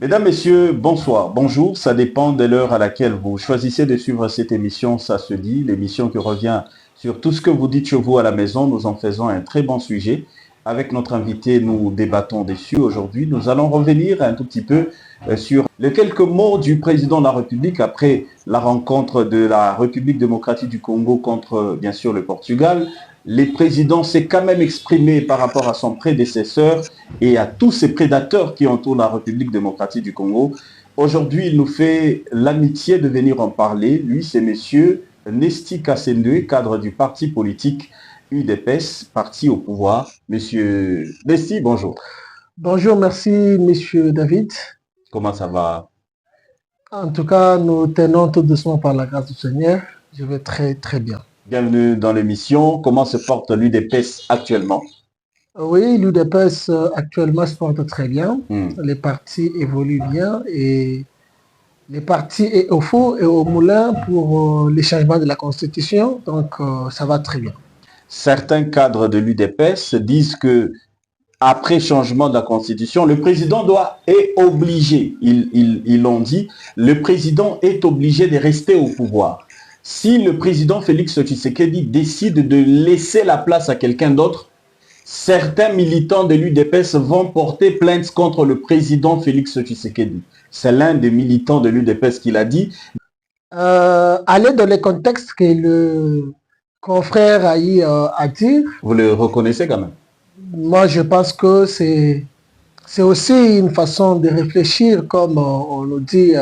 Mesdames, Messieurs, bonsoir, bonjour. Ça dépend de l'heure à laquelle vous choisissez de suivre cette émission, ça se dit. L'émission qui revient sur tout ce que vous dites chez vous à la maison. Nous en faisons un très bon sujet. Avec notre invité, nous débattons dessus. Aujourd'hui, nous allons revenir un tout petit peu sur les quelques mots du président de la République après la rencontre de la République démocratique du Congo contre, bien sûr, le Portugal. Le président s'est quand même exprimé par rapport à son prédécesseur et à tous ces prédateurs qui entourent la République démocratique du Congo. Aujourd'hui, il nous fait l'amitié de venir en parler. Lui, c'est monsieur Nesti Kassendu, cadre du parti politique UDPS, parti au pouvoir. Monsieur Nesti, bonjour. Bonjour, merci monsieur David. Comment ça va? En tout cas, nous tenons tout doucement par la grâce du Seigneur. Je vais très très bien. Bienvenue dans l'émission. Comment se porte l'UDPS actuellement? Oui, l'UDPS actuellement se porte très bien. Les partis évoluent bien et les partis est au four et au moulin pour les changements de la Constitution. Donc, ça va très bien. Certains cadres de l'UDPS disent que après changement de la Constitution, le président est obligé, ils l'ont dit, le président est obligé de rester au pouvoir. Si le président Félix Tshisekedi décide de laisser la place à quelqu'un d'autre, certains militants de l'UDPS vont porter plainte contre le président Félix Tshisekedi. C'est l'un des militants de l'UDPS qui l'a dit. Aller dans les contextes que le confrère a eu à dire. Vous le reconnaissez quand même? Moi, je pense que c'est aussi une façon de réfléchir, comme on le dit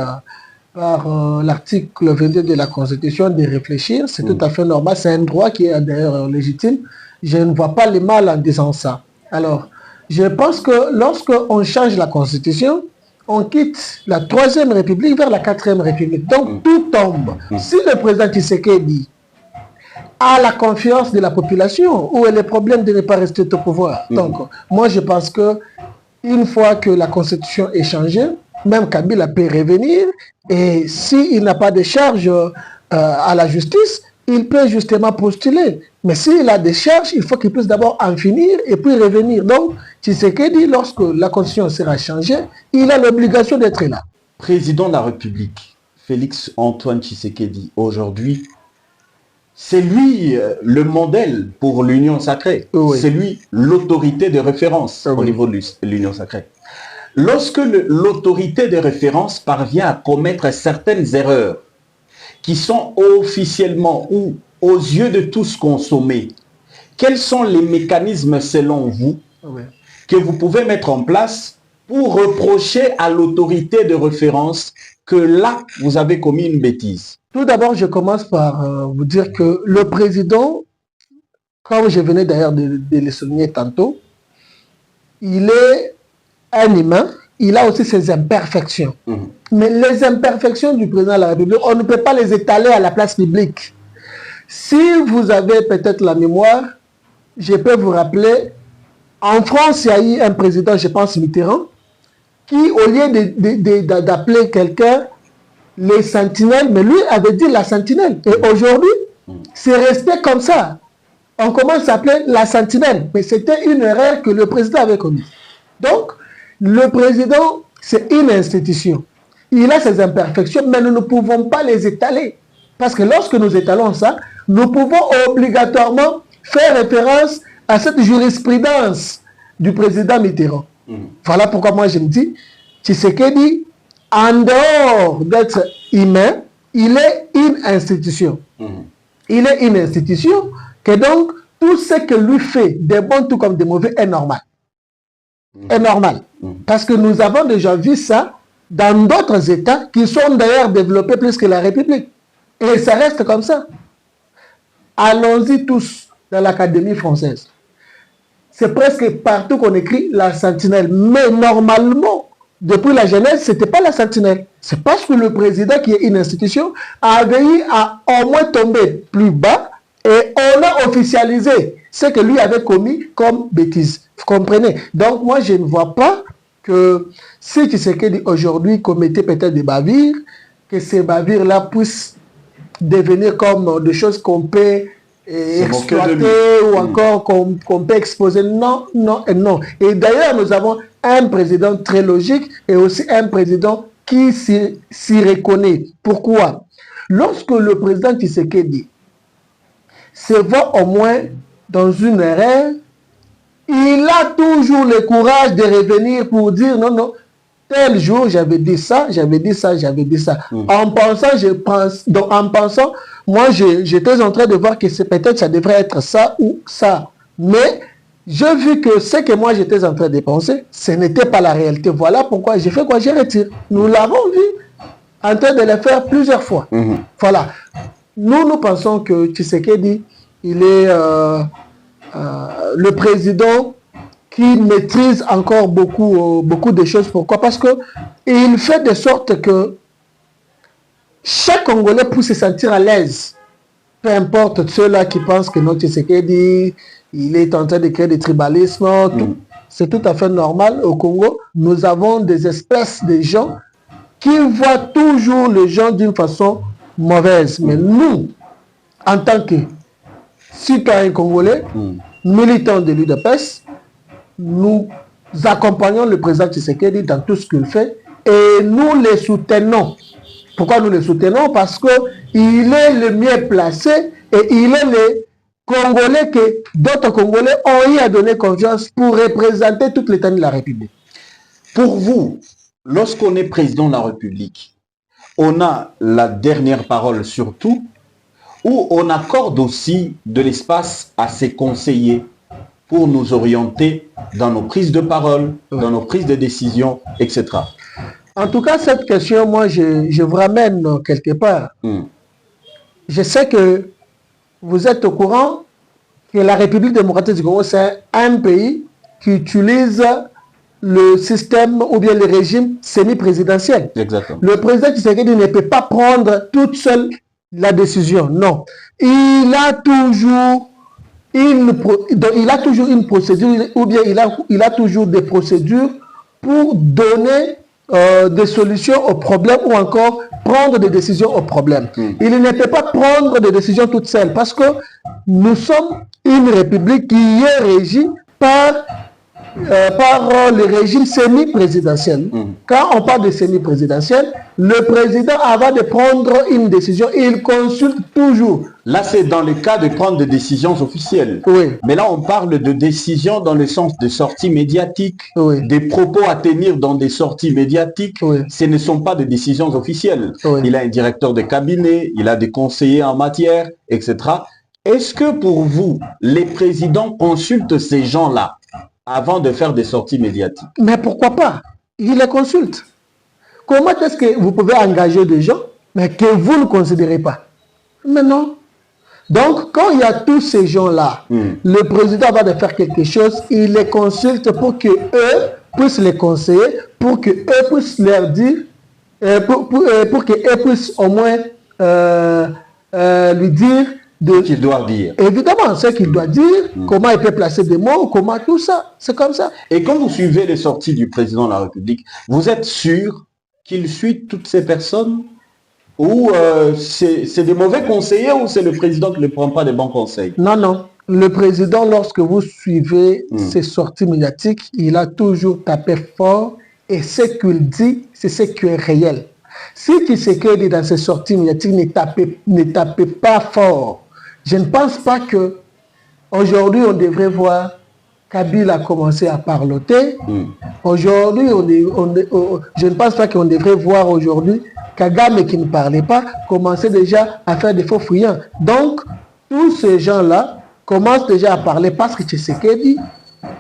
par l'article 22 de la Constitution, de réfléchir. C'est tout à fait normal. C'est un droit qui est d'ailleurs légitime. Je ne vois pas le mal en disant ça. Alors, je pense que lorsqu'on change la Constitution, on quitte la 3e République vers la 4e République. Donc, tout tombe. Si le président Tshisekedi a la confiance de la population, où est le problème de ne pas rester au pouvoir. Donc, moi, je pense que une fois que la Constitution est changée, même Kabila peut revenir, et s'il n'a pas de charge à la justice, il peut justement postuler. Mais s'il a des charges, il faut qu'il puisse d'abord en finir et puis revenir. Donc, Tshisekedi, lorsque la Constitution sera changée, il a l'obligation d'être là. Président de la République, Félix Antoine Tshisekedi, aujourd'hui, c'est lui le modèle pour l'Union sacrée. Oui. C'est lui l'autorité de référence au niveau de l'Union sacrée. Lorsque l'autorité de référence parvient à commettre certaines erreurs qui sont officiellement ou aux yeux de tous consommées, quels sont les mécanismes selon vous que vous pouvez mettre en place pour reprocher à l'autorité de référence que là, vous avez commis une bêtise? Tout d'abord, je commence par vous dire que le président, comme je venais d'ailleurs de le souligner tantôt, il est un humain, il a aussi ses imperfections. Mais les imperfections du président de la République, on ne peut pas les étaler à la place publique. Si vous avez peut-être la mémoire, je peux vous rappeler, en France, il y a eu un président, je pense Mitterrand, qui, au lieu d'appeler quelqu'un les sentinelles, mais lui avait dit la sentinelle. Et aujourd'hui, c'est resté comme ça. On commence à appeler la sentinelle, mais c'était une erreur que le président avait commise. Donc, le président, c'est une institution. Il a ses imperfections, mais nous ne pouvons pas les étaler. Parce que lorsque nous étalons ça, nous pouvons obligatoirement faire référence à cette jurisprudence du président Mitterrand. Voilà pourquoi moi je me dis, Tshisekedi, en dehors d'être humain, il est une institution. Il est une institution que donc tout ce que lui fait, des bons tout comme des mauvais, est normal. Est normal. Parce que nous avons déjà vu ça dans d'autres États qui sont d'ailleurs développés plus que la République. Et ça reste comme ça. Allons-y tous dans l'Académie française. C'est presque partout qu'on écrit la sentinelle. Mais normalement, depuis la jeunesse, ce n'était pas la sentinelle. C'est parce que le président, qui est une institution, a veillé à au moins tomber plus bas et on a officialisé ce que lui avait commis comme bêtise. Vous comprenez? Donc moi, je ne vois pas que si Tshisekedi aujourd'hui commettait peut-être des bavures, que ces bavures-là puissent devenir comme des choses qu'on peut exploiter ou encore qu'on peut exposer. Non, non et non. Et d'ailleurs, nous avons un président très logique et aussi un président qui s'y reconnaît. Pourquoi? Lorsque le président Tshisekedi se voit au moins dans une erreur, il a toujours le courage de revenir pour dire non, non, tel jour j'avais dit ça, j'avais dit ça, j'avais dit ça. En pensant, moi j'étais en train de voir que peut-être ça devrait être ça ou ça. Mais j'ai vu que ce que moi j'étais en train de penser, ce n'était pas la réalité. Voilà pourquoi j'ai fait quoi? J'ai retiré. Nous l'avons vu en train de le faire plusieurs fois. Voilà. Nous pensons que Tshisekedi, il est le président qui maîtrise encore beaucoup de choses. Pourquoi? Parce qu'il fait de sorte que chaque Congolais puisse se sentir à l'aise. Peu importe ceux-là qui pensent que notre Tshisekedi, il est en train de créer des tribalismes. C'est tout à fait normal. Au Congo, nous avons des espèces de gens qui voient toujours les gens d'une façon mauvaise. Mais nous, en tant que citoyens congolais, militants de l'UDPS, nous accompagnons le président Tshisekedi dans tout ce qu'il fait et nous le soutenons. Pourquoi nous le soutenons? Parce qu'il est le mieux placé et il est le Congolais que d'autres Congolais ont eu à donner confiance pour représenter toute l'État de la République. Pour vous, lorsqu'on est président de la République, on a la dernière parole sur tout, ou on accorde aussi de l'espace à ses conseillers pour nous orienter dans nos prises de parole, dans nos prises de décision, etc. En tout cas, cette question, moi, je vous ramène quelque part. Je sais que vous êtes au courant que la République démocratique du Congo, c'est un pays qui utilise le système ou bien le régime semi-présidentiel. Exactement. Le président Tshisekedi ne peut pas prendre toute seule la décision. Non. Il a toujours une procédure ou bien il a toujours des procédures pour donner des solutions aux problèmes ou encore prendre des décisions aux problèmes. Il ne peut pas prendre des décisions toute seule parce que nous sommes une république qui est régie par le régime semi-présidentiel. Quand on parle de semi-présidentiel, le président, avant de prendre une décision, il consulte toujours. Là, c'est dans le cas de prendre des décisions officielles. Oui. Mais là, on parle de décisions dans le sens de sorties médiatiques, Oui. des propos à tenir dans des sorties médiatiques. Oui. Ce ne sont pas des décisions officielles. Oui. Il a un directeur de cabinet, il a des conseillers en matière, etc. Est-ce que pour vous, les présidents consultent ces gens-là avant de faire des sorties médiatiques? Mais pourquoi pas? Il les consulte. Comment est-ce que vous pouvez engager des gens, mais que vous ne considérez pas? Mais non. Donc, quand il y a tous ces gens-là, le président va de faire quelque chose, il les consulte pour qu'eux puissent les conseiller, pour qu'eux puissent leur dire, pour qu'eux puissent au moins lui dire qu'il doit dire. Évidemment, ce qu'il doit dire, comment il peut placer des mots, comment tout ça, c'est comme ça. Et quand vous suivez les sorties du président de la République, vous êtes sûr qu'il suit toutes ces personnes? Ou c'est des mauvais conseillers ou c'est le président qui ne prend pas des bons conseils? Non, non. Le président, lorsque vous suivez ses sorties médiatiques, il a toujours tapé fort et ce qu'il dit, c'est ce qui est réel. Si Tshisekedi dans ses sorties médiatiques ne tapait pas fort, je ne pense pas que aujourd'hui on devrait voir Kabila commencer à parloter. Aujourd'hui, je ne pense pas qu'on devrait voir aujourd'hui Kagame qui ne parlait pas commencer déjà à faire des faux fuyants. Donc, tous ces gens-là commencent déjà à parler parce que Tshisekedi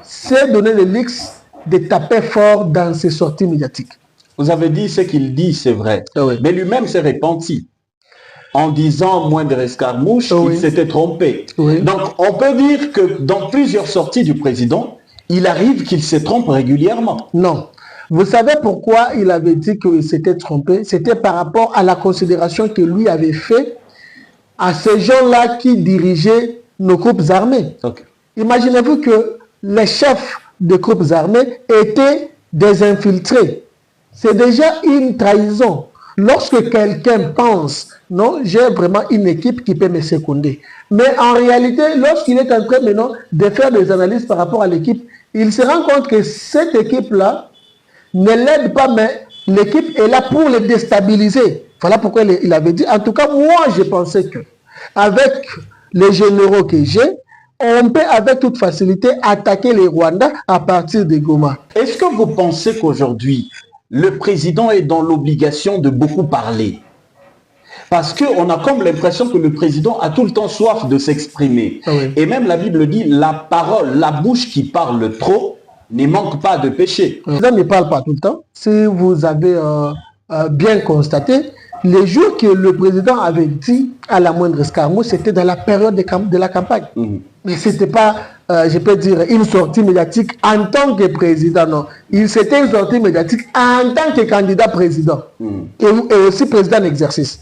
s'est donné le luxe de taper fort dans ses sorties médiatiques. Vous avez dit ce qu'il dit, c'est vrai. Oui. Mais lui-même s'est repenti. En disant moins de escarmouches, il s'était trompé. Oui. Donc, on peut dire que dans plusieurs sorties du président, il arrive qu'il se trompe régulièrement. Non. Vous savez pourquoi il avait dit qu'il s'était trompé? C'était par rapport à la considération que lui avait fait à ces gens-là qui dirigeaient nos groupes armés. Okay. Imaginez-vous que les chefs des groupes armés étaient des infiltrés. C'est déjà une trahison. lorsque quelqu'un pense, non, j'ai vraiment une équipe qui peut me seconder. Mais en réalité, lorsqu'il est en train maintenant de faire des analyses par rapport à l'équipe, il se rend compte que cette équipe-là ne l'aide pas, mais l'équipe est là pour le déstabiliser. Voilà pourquoi il avait dit, en tout cas, moi, je pensais que avec les généraux que j'ai, on peut avec toute facilité attaquer les Rwandais à partir de Goma. Est-ce que vous pensez qu'aujourd'hui, le président est dans l'obligation de beaucoup parler? Parce qu'on a comme l'impression que le président a tout le temps soif de s'exprimer. Oui. Et même la Bible dit, la parole, la bouche qui parle trop ne manque pas de péché. Le président ne parle pas tout le temps. Si vous avez bien constaté, les jours que le président avait dit à la moindre escarmouche, c'était dans la période de la campagne. Mais ce n'était pas, je peux dire, une sortie médiatique en tant que président, non. C'était une sortie médiatique en tant que candidat président et aussi président d'exercice.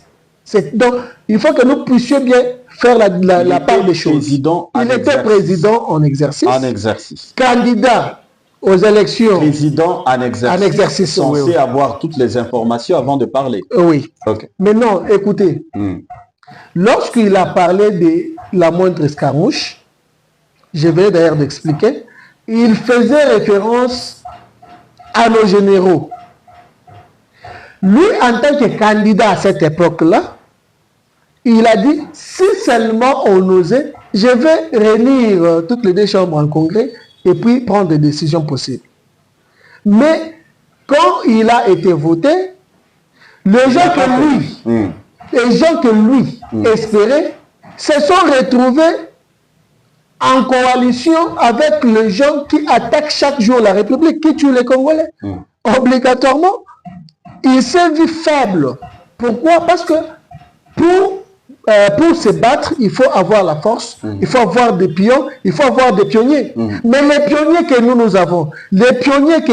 Donc, il faut que nous puissions bien faire la part des choses. Il était président en exercice. En exercice. Candidat aux élections. Président en exercice. En exercice, censé oui. avoir toutes les informations avant de parler. Oui. Okay. Mais non, écoutez. Lorsqu'il a parlé de la moindre escarmouche, je vais d'ailleurs d'expliquer, il faisait référence à nos généraux. Lui, en tant que candidat à cette époque-là, il a dit, si seulement on osait, je vais réunir toutes les deux chambres en congrès et puis prendre des décisions possibles. Mais quand il a été voté, les gens que lui espérait se sont retrouvés en coalition avec les gens qui attaquent chaque jour la République, qui tuent les Congolais. Obligatoirement, il s'est vu faible. Pourquoi? Parce que pour se battre, il faut avoir la force, il faut avoir des pions, il faut avoir des pionniers. Mais les pionniers que nous avons, les pionniers que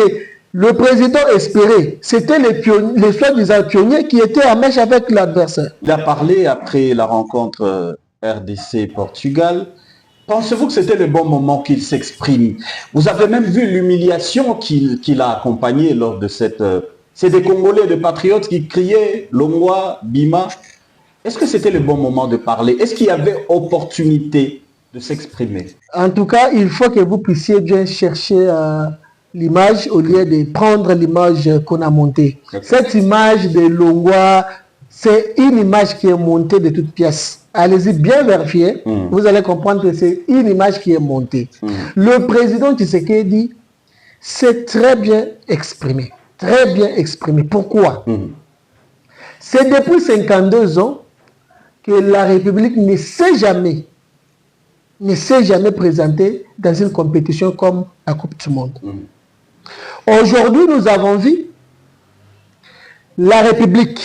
le président espérait, c'était les soi-disant pionniers qui étaient en mèche avec l'adversaire. Il a parlé après la rencontre RDC-Portugal. Pensez-vous que c'était le bon moment qu'il s'exprime? Vous avez même vu l'humiliation qu'il a accompagnée lors de cette... C'est des Congolais, des patriotes qui criaient Longwa, Bima. Est-ce que c'était le bon moment de parler? Est-ce qu'il y avait opportunité de s'exprimer? En tout cas, il faut que vous puissiez bien chercher l'image au lieu de prendre l'image qu'on a montée. Okay. Cette image de Longwa, c'est une image qui est montée de toutes pièces. Allez-y bien vérifier, vous allez comprendre que c'est une image qui est montée. Le président Tshisekedi s'est très bien exprimé. Très bien exprimé. Pourquoi? C'est depuis 52 ans que la République ne s'est jamais présentée dans une compétition comme la Coupe du Monde. Aujourd'hui, nous avons vu la République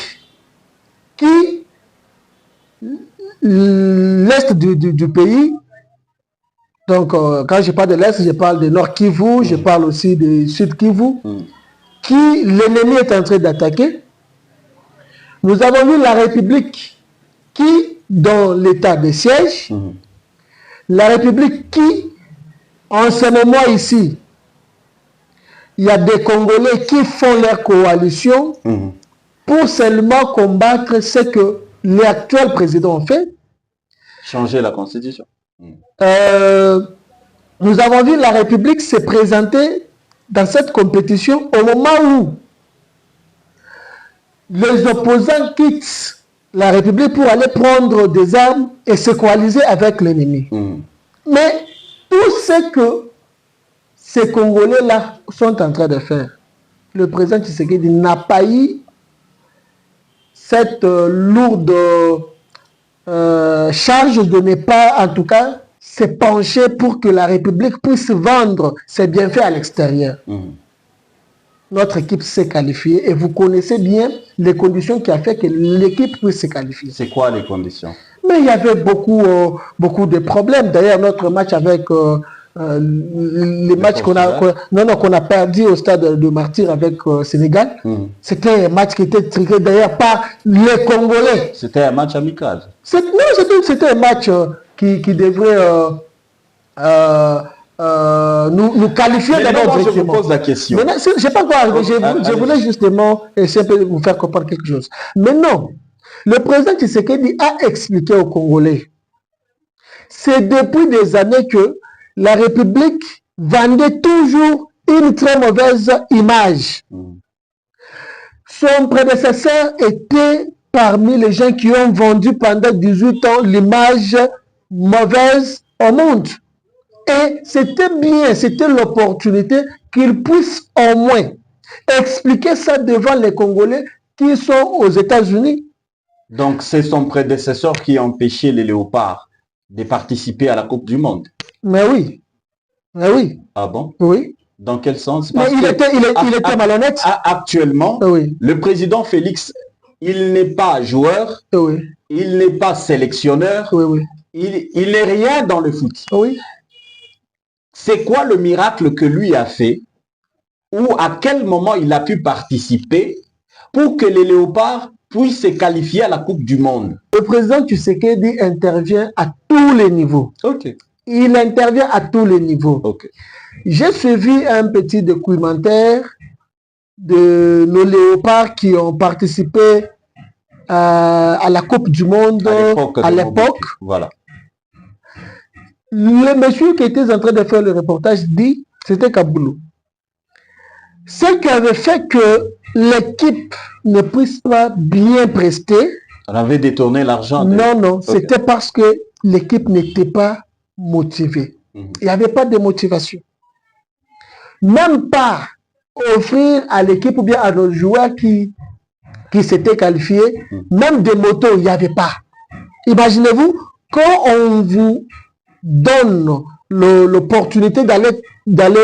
qui, l'Est du pays, donc quand je parle de l'Est, je parle de Nord Kivu, je parle aussi de Sud Kivu, qui l'ennemi est en train d'attaquer. Nous avons vu la République qui, dans l'état de siège, la République qui, en ce moment ici, il y a des Congolais qui font leur coalition pour seulement combattre ce que l'actuel président fait. Changer la constitution. Nous avons vu la République se présenter dans cette compétition au moment où les opposants quittent la République pour aller prendre des armes et se coaliser avec l'ennemi. Mais tout ce que ces Congolais-là sont en train de faire, le président Tshisekedi n'a pas eu cette lourde charge de ne pas, en tout cas, se pencher pour que la République puisse vendre ses bienfaits à l'extérieur. Notre équipe s'est qualifiée et vous connaissez bien les conditions qui ont fait que l'équipe puisse se qualifier. C'est quoi les conditions? Mais il y avait beaucoup de problèmes. D'ailleurs, notre match avec les matchs qu'on a perdu au stade de Martyr avec Sénégal, c'était un match qui était tiré d'ailleurs par les Congolais. C'était un match amical? Non, c'était un match qui devrait nous qualifier d'abord directement. Je vous pose la question. Maintenant, je sais pas quoi, je voulais justement essayer de vous faire comprendre quelque chose. Maintenant, le président Tshisekedi a expliqué aux Congolais, c'est depuis des années que la République vendait toujours une très mauvaise image. Son prédécesseur était parmi les gens qui ont vendu pendant 18 ans l'image mauvaise au monde. Et c'était bien, c'était l'opportunité qu'il puisse au moins expliquer ça devant les Congolais qui sont aux États-Unis. Donc c'est son prédécesseur qui a empêché les Léopards de participer à la Coupe du Monde. Mais oui. Mais oui. Ah bon? Oui. Dans quel sens? Parce il était malhonnête. Actuellement, oui. Le président Félix, il n'est pas joueur, oui. Il n'est pas sélectionneur, oui, oui. Il n'est rien dans le foot. Oui. C'est quoi le miracle que lui a fait ou à quel moment il a pu participer pour que les Léopards puissent se qualifier à la Coupe du Monde? Le président Tshisekedi intervient à tous les niveaux. Ok. Il intervient à tous les niveaux. Ok. J'ai suivi un petit documentaire de nos Léopards qui ont participé à la Coupe du Monde à l'époque. Voilà. Le monsieur qui était en train de faire le reportage dit, c'était Kaboulou. Ce qui avait fait que l'équipe ne puisse pas bien prester. On avait détourné l'argent. Non, okay. C'était parce que l'équipe n'était pas motivée. Il n'y avait pas de motivation. Même pas offrir à l'équipe ou bien à nos joueurs qui s'étaient qualifiés, même des motos, il n'y avait pas. Imaginez-vous, quand on vous donne l'opportunité d'aller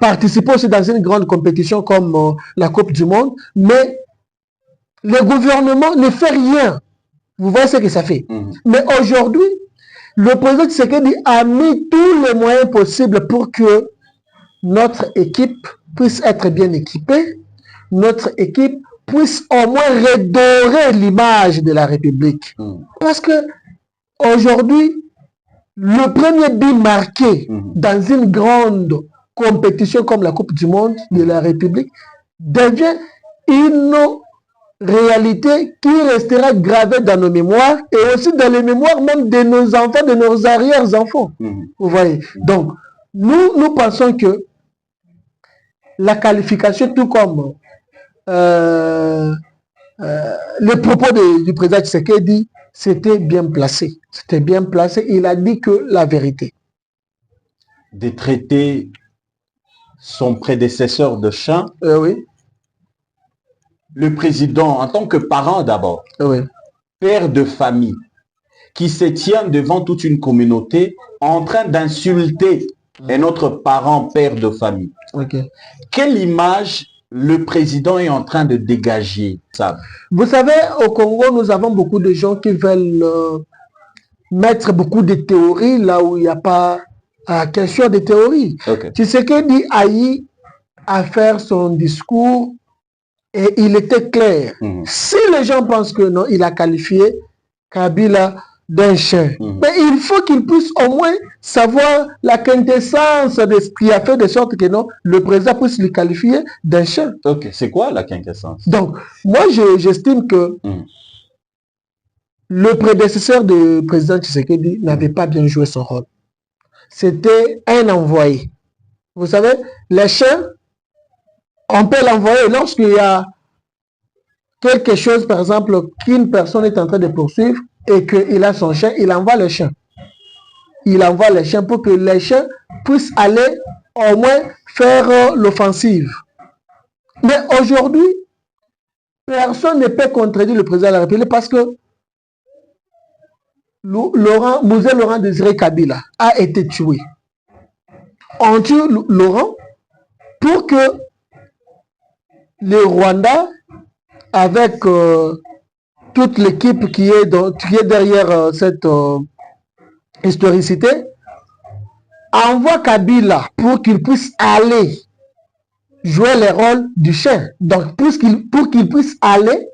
participer aussi dans une grande compétition comme la Coupe du Monde, mais le gouvernement ne fait rien. Vous voyez ce que ça fait. Mais aujourd'hui, le président Tshisekedi a mis tous les moyens possibles pour que notre équipe puisse être bien équipée, notre équipe puisse au moins redorer l'image de la République. Parce que aujourd'hui, le premier but marqué dans une grande compétition comme la Coupe du Monde de la République devient une réalité qui restera gravée dans nos mémoires et aussi dans les mémoires même de nos enfants, de nos arrière-enfants. Vous voyez? Donc, nous pensons que la qualification, tout comme les propos du président Tshisekedi, c'était bien placé. C'était bien placé. Il a dit que la vérité. De traiter son prédécesseur de chien. Oui. Le président, en tant que parent d'abord, oui. Père de famille, qui se tient devant toute une communauté en train d'insulter un autre parent, père de famille. Okay. Quelle image le président est en train de dégager, ça? Vous savez, au Congo, nous avons beaucoup de gens qui veulent mettre beaucoup de théories là où il n'y a pas question de théorie. Okay. Tshisekedi a eu à faire son discours et il était clair. Si les gens pensent que non, il a qualifié Kabila d'un chien, mais il faut qu'il puisse au moins savoir la quintessence de ce qui a fait de sorte que non, le président puisse le qualifier d'un chien. Ok, c'est quoi la quintessence? Donc, moi j'estime que le prédécesseur du président Tshisekedi n'avait pas bien joué son rôle. C'était un envoyé. Vous savez, les chiens, on peut l'envoyer lorsqu'il y a quelque chose, par exemple, qu'une personne est en train de poursuivre et qu'il a son chien, il envoie le chien. Il envoie le chien pour que les chiens puissent aller au moins faire l'offensive. Mais aujourd'hui, personne ne peut contredire le président de la République parce que Mosé Laurent Désiré Kabila a été tué. On tue Laurent pour que le Rwanda, avec toute l'équipe qui est derrière cette historicité, envoie Kabila pour qu'il puisse aller jouer le rôle du chien. Donc, pour qu'il puisse aller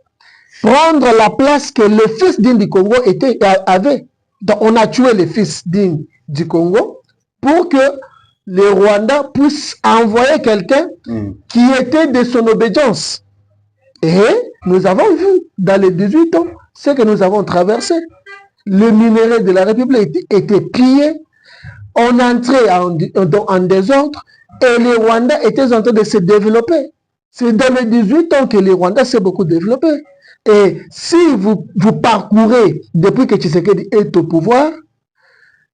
prendre la place que le fils digne du Congo avait. Donc, on a tué le fils digne du Congo pour que le Rwanda puisse envoyer quelqu'un qui était de son obédience. Et nous avons vu dans les 18 ans ce que nous avons traversé. Le minerai de la République était pillé, on entrait en désordre et le Rwanda était en train de se développer. C'est dans les 18 ans que le Rwanda s'est beaucoup développé. Et si vous parcourez depuis que Tshisekedi est au pouvoir,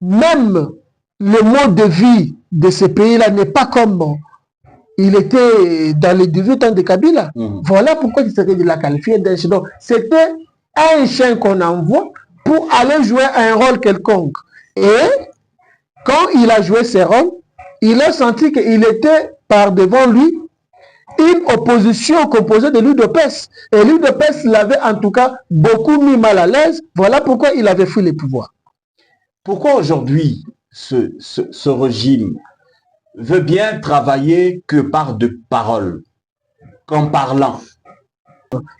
même le mode de vie de ce pays-là n'est pas comme il était dans les 18 ans de Kabila. Voilà pourquoi Tshisekedi l'a qualifié d'un chien. Donc, c'était un chien qu'on envoie pour aller jouer un rôle quelconque. Et quand il a joué ce rôle, il a senti qu'il était par devant lui une opposition composée de l'UDPS. Et l'UDPS l'avait en tout cas beaucoup mis mal à l'aise. Voilà pourquoi il avait fui le pouvoir. Pourquoi aujourd'hui ce régime veut bien travailler que par de paroles, qu'en parlant?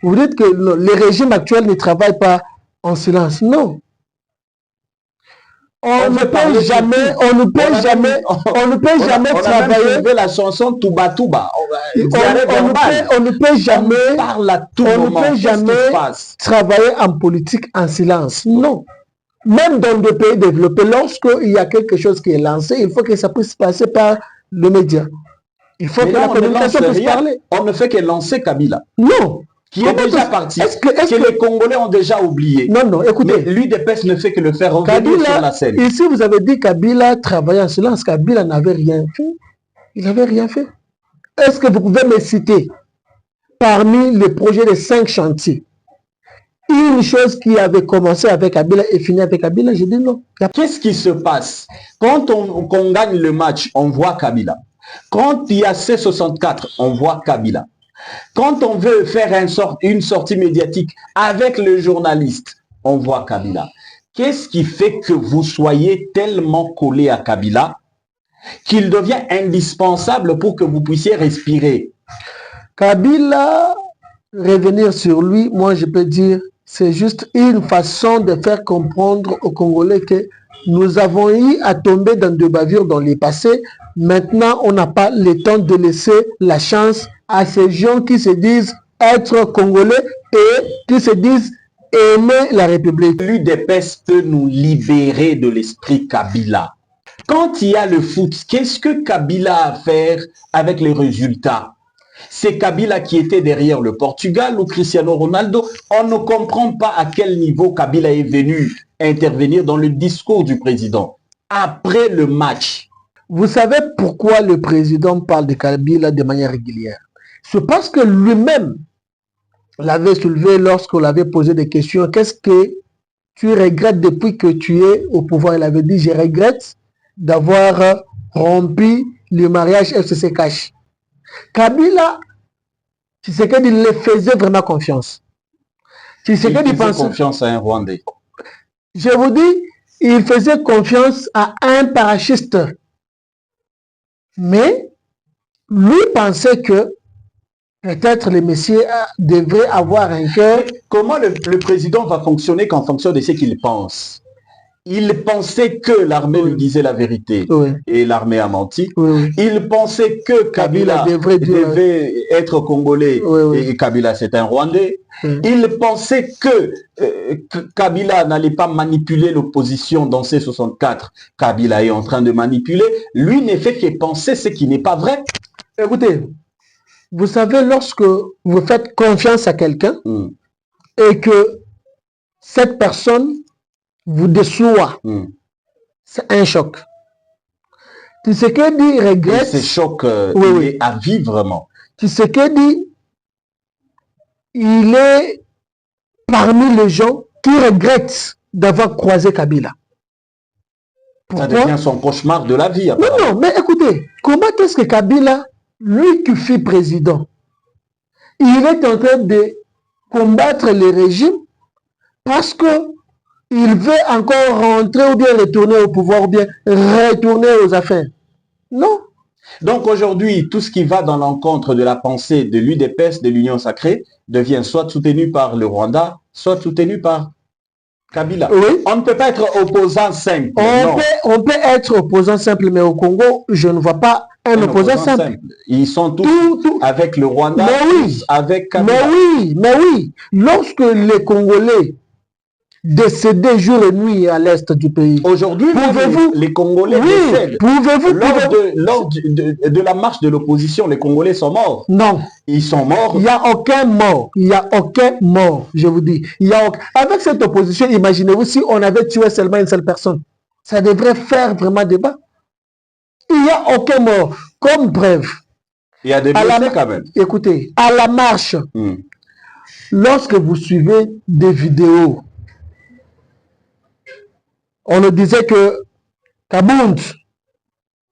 Vous dites que le régime actuel ne travaille pas en silence. Non. On ne peut jamais travailler. On la chanson Touba Touba. On ne peut jamais travailler en politique en silence. Non. Même dans des pays développés, lorsqu'il y a quelque chose qui est lancé, il faut que ça puisse passer par le média. Il faut que la communication puisse parler. On ne fait que lancer Kabila. Non. Qui est déjà parti, que les Congolais ont déjà oublié. Non, écoutez. L'UDPS ne fait que le faire revenir sur la scène. Ici, vous avez dit Kabila travaillait en silence. Kabila n'avait rien fait. Il n'avait rien fait. Est-ce que vous pouvez me citer, parmi les projets de 5 chantiers, une chose qui avait commencé avec Kabila et fini avec Kabila? J'ai dit non. Qu'est-ce qui se passe? Quand on gagne le match, on voit Kabila. Quand il y a C64, on voit Kabila. Quand on veut faire une sortie médiatique avec le journaliste, on voit Kabila. Qu'est-ce qui fait que vous soyez tellement collé à Kabila qu'il devient indispensable pour que vous puissiez respirer? Kabila, revenir sur lui, moi je peux dire, c'est juste une façon de faire comprendre aux Congolais que nous avons eu à tomber dans des bavures dans le passé. Maintenant, on n'a pas le temps de laisser la chance à ces gens qui se disent être Congolais et qui se disent aimer la République. L'UDPS peut nous libérer de l'esprit Kabila. Quand il y a le foot, qu'est-ce que Kabila a à faire avec les résultats? C'est Kabila qui était derrière le Portugal ou Cristiano Ronaldo. On ne comprend pas à quel niveau Kabila est venu intervenir dans le discours du président après le match. Vous savez pourquoi le président parle de Kabila de manière régulière? C'est parce que lui-même l'avait soulevé lorsqu'on l'avait posé des questions. Qu'est-ce que tu regrettes depuis que tu es au pouvoir? Il avait dit, je regrette d'avoir rompu le mariage FCC Cash. Kabila, c'est qu'il le faisait vraiment confiance. Il faisait confiance à un Rwandais. Je vous dis, il faisait confiance à un parachiste. Mais lui pensait que peut-être le messieurs devrait avoir un cœur. Comment le président va fonctionner qu'en fonction de ce qu'il pense? Il pensait que l'armée lui disait la vérité et l'armée a menti. Il pensait que Kabila devait être congolais et Kabila c'est un Rwandais. Il pensait que Kabila n'allait pas manipuler l'opposition dans C64. Kabila est en train de manipuler. Lui ne fait que penser ce qui n'est pas vrai. Écoutez, vous savez, lorsque vous faites confiance à quelqu'un et que cette personne vous déçoit, c'est un choc. Tshisekedi regrette. Ce choc, il est à vivre vraiment. Tshisekedi, il est parmi les gens qui regrettent d'avoir croisé Kabila. Pourquoi? Ça devient son cauchemar de la vie. Non, mais écoutez, comment est-ce que Kabila, lui qui fut président, il est en train de combattre le régime parce que il veut encore rentrer ou bien retourner au pouvoir ou bien retourner aux affaires? Non. Donc aujourd'hui, tout ce qui va dans l'encontre de la pensée de l'UDPS, de l'Union sacrée, devient soit soutenu par le Rwanda, soit soutenu par Kabila. Oui. On ne peut pas être opposant simple. On peut être opposant simple, mais au Congo, je ne vois pas un opposant simple. Ils sont tous avec le Rwanda, tous avec Kabila. Mais oui. Lorsque les Congolais décédaient jour et nuit à l'est du pays. Aujourd'hui, les Congolais décèdent. Lors de la marche de l'opposition, les Congolais sont morts. Non. Ils sont morts. Il n'y a aucun mort. Il n'y a aucun mort, je vous dis. Avec cette opposition, imaginez-vous si on avait tué seulement une seule personne. Ça devrait faire vraiment débat. Il n'y a aucun mort. Comme preuve. Il y a des blessés quand même. Écoutez, à la marche, lorsque vous suivez des vidéos, on nous disait que Kabound,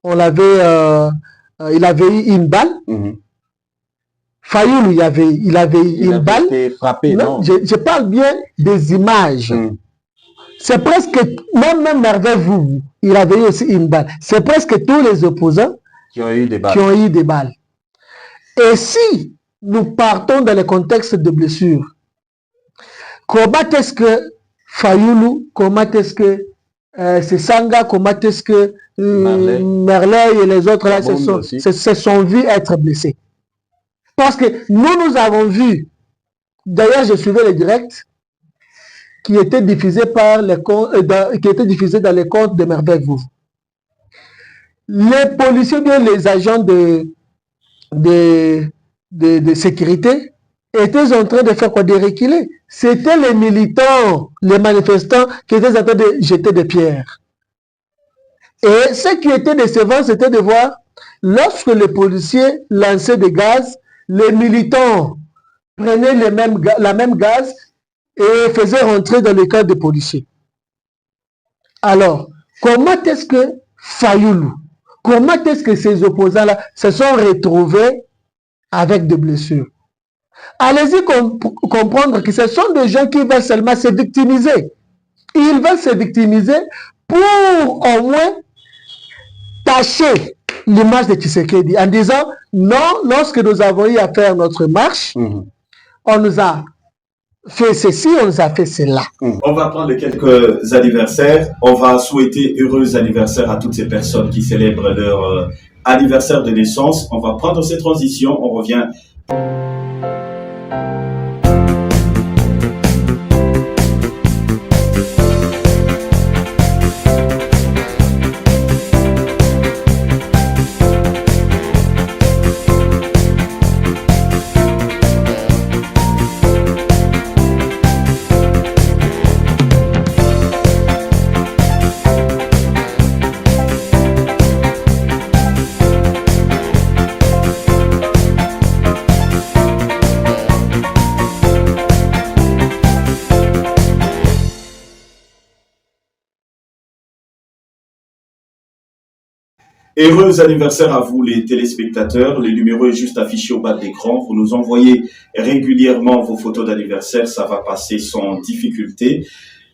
il avait eu une balle. Fayoulou, il avait eu une balle. Été frappé, non? Je parle bien des images. C'est presque, même Merveille vous, il avait eu aussi une balle. C'est presque tous les opposants qui ont eu des balles. Et si nous partons dans le contexte de blessures, comment est-ce que Fayoulou, comment est-ce que c'est Sanga, comment est-ce que Merley et les autres là se sont vus être blessés? Parce que nous avons vu, d'ailleurs je suivais les directs qui étaient diffusés dans les comptes de Merveille Vous. Les policiers, bien les agents de sécurité étaient en train de faire quoi? De reculer. C'était les militants, les manifestants qui étaient en train de jeter des pierres. Et ce qui était décevant, c'était de voir, lorsque les policiers lançaient des gaz, les militants prenaient la même gaz et faisaient rentrer dans le camp des policiers. Alors, comment est-ce que Fayoulou, comment est-ce que ces opposants-là se sont retrouvés avec des blessures? Allez-y comprendre que ce sont des gens qui veulent seulement se victimiser. Ils veulent se victimiser pour au moins tâcher l'image de Tshisekedi en disant non, lorsque nous avons eu à faire notre marche, on nous a fait ceci, on nous a fait cela. On va prendre quelques anniversaires. On va souhaiter heureux anniversaire à toutes ces personnes qui célèbrent leur anniversaire de naissance. On va prendre ces transitions. On revient. Heureux anniversaire à vous les téléspectateurs. Le numéro est juste affiché au bas de l'écran. Vous nous envoyez régulièrement vos photos d'anniversaire. Ça va passer sans difficulté.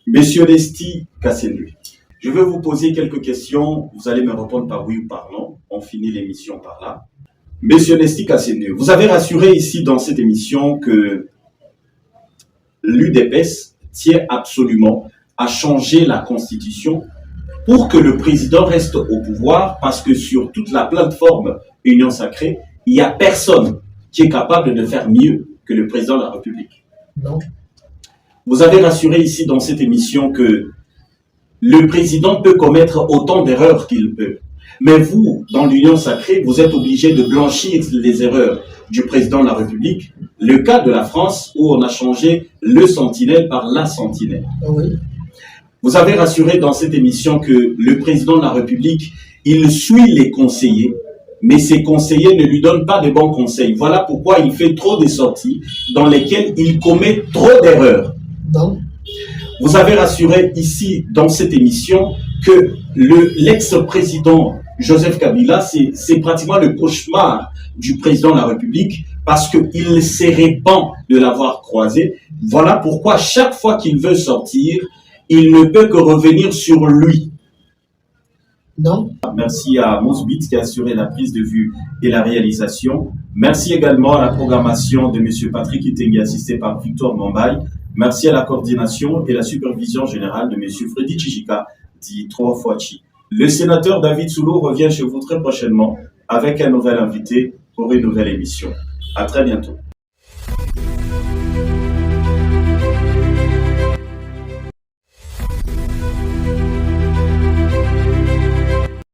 Monsieur Nesti Kassenui, je vais vous poser quelques questions. Vous allez me répondre par oui ou par non. On finit l'émission par là. Monsieur Nesti Kassenui, vous avez rassuré ici dans cette émission que l'UDPS tient absolument à changer la Constitution pour que le président reste au pouvoir, parce que sur toute la plateforme Union Sacrée, il n'y a personne qui est capable de faire mieux que le président de la République. Non. Vous avez rassuré ici dans cette émission que le président peut commettre autant d'erreurs qu'il peut. Mais vous, dans l'Union Sacrée, vous êtes obligé de blanchir les erreurs du président de la République. Le cas de la France, où on a changé le sentinelle par la sentinelle. Oui. Vous avez rassuré dans cette émission que le président de la République, il suit les conseillers, mais ses conseillers ne lui donnent pas de bons conseils. Voilà pourquoi il fait trop de sorties dans lesquelles il commet trop d'erreurs. Donc, vous avez rassuré ici, dans cette émission, que l'ex-président Joseph Kabila, c'est pratiquement le cauchemar du président de la République, parce qu'il se répand de l'avoir croisé. Voilà pourquoi chaque fois qu'il veut sortir, il ne peut que revenir sur lui. Non. Merci à Mousbit qui a assuré la prise de vue et la réalisation. Merci également à la programmation de M. Patrick Itengi, assisté par Victor Mombaye. Merci à la coordination et la supervision générale de M. Freddy Tchijika, dit 3 fois Chi. Le sénateur David Soulou revient chez vous très prochainement avec un nouvel invité pour une nouvelle émission. À très bientôt.